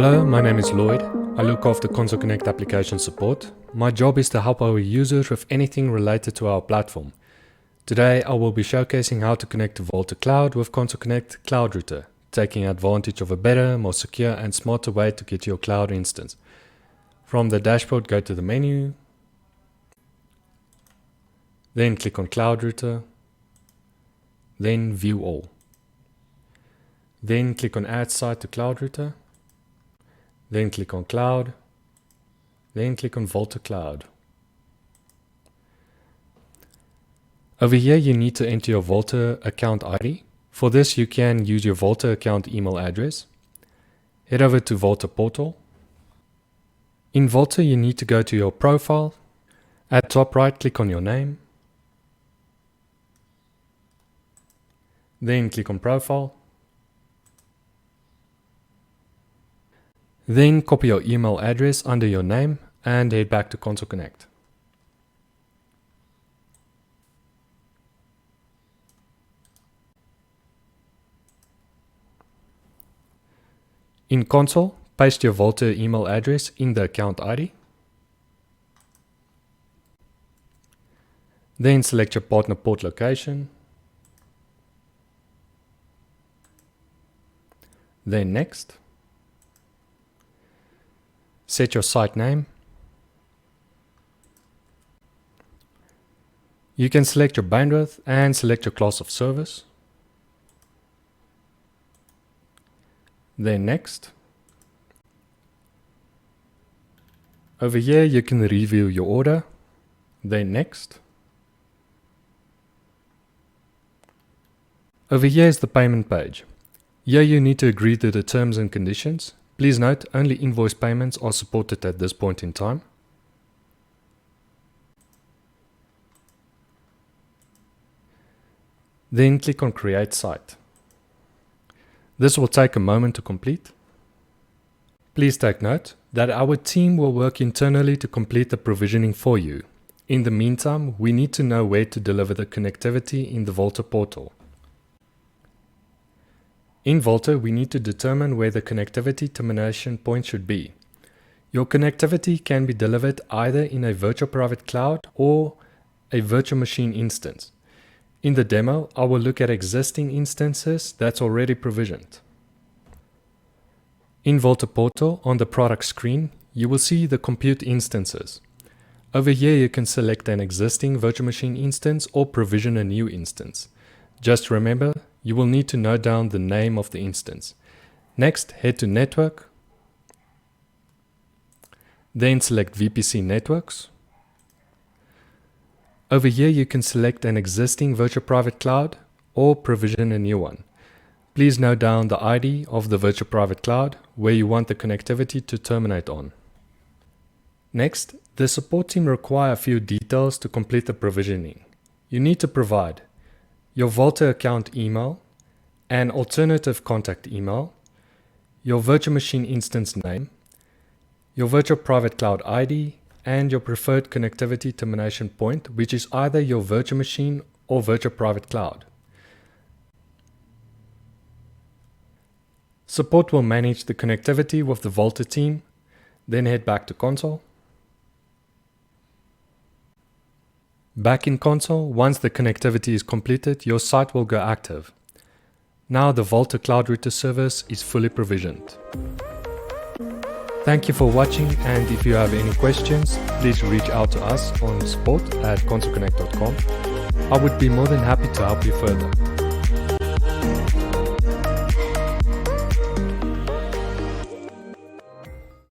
Hello, my name is Lloyd. I look after Console Connect application support. My job is to help our users with anything related to our platform. Today I will be showcasing how to connect to Vultr Cloud with Console Connect CloudRouter, taking advantage of a better, more secure and smarter way to get to your cloud instance. From the dashboard, go to the menu, then click on CloudRouter, then View All. Then click on Add Site to CloudRouter, then click on Cloud, then click on Vultr Cloud. Over here you need to enter your Vultr account ID. For this you can use your Vultr account email address. Head over to Vultr portal. In Vultr you need to go to your profile. At top right, click on your name. Then click on profile. Then copy your email address under your name and head back to Console Connect. In Console, paste your Vultr email address in the account ID. Then select your partner port location. Then Next. Set your site name. You can select your bandwidth and select your class of service. Then Next. Over here you can review your order. Then Next. Over here is the payment page. Here you need to agree to the terms and conditions. Please note, only invoice payments are supported at this point in time. Then click on Create Site. This will take a moment to complete. Please take note that our team will work internally to complete the provisioning for you. In the meantime, we need to know where to deliver the connectivity in the Vultr portal. In Vultr, we need to determine where the connectivity termination point should be. Your connectivity can be delivered either in a virtual private cloud or a virtual machine instance. In the demo, I will look at existing instances that's already provisioned. In Vultr portal, on the product screen, you will see the compute instances. Over here, you can select an existing virtual machine instance or provision a new instance. Just remember, you will need to note down the name of the instance. Next, head to Network. Then select VPC Networks. Over here you can select an existing virtual private cloud or provision a new one. Please note down the ID of the virtual private cloud where you want the connectivity to terminate on. Next, the support team require a few details to complete the provisioning. You need to provide your Vultr account email, an alternative contact email, your virtual machine instance name, your virtual private cloud ID, and your preferred connectivity termination point, which is either your virtual machine or virtual private cloud. Support will manage the connectivity with the Vultr team, then head back to Console. Back in Console, once the connectivity is completed, your site will go active. Now the Vultr CloudRouter service is fully provisioned. Thank you for watching, and if you have any questions, please reach out to us on support@consoleconnect.com. I would be more than happy to help you further.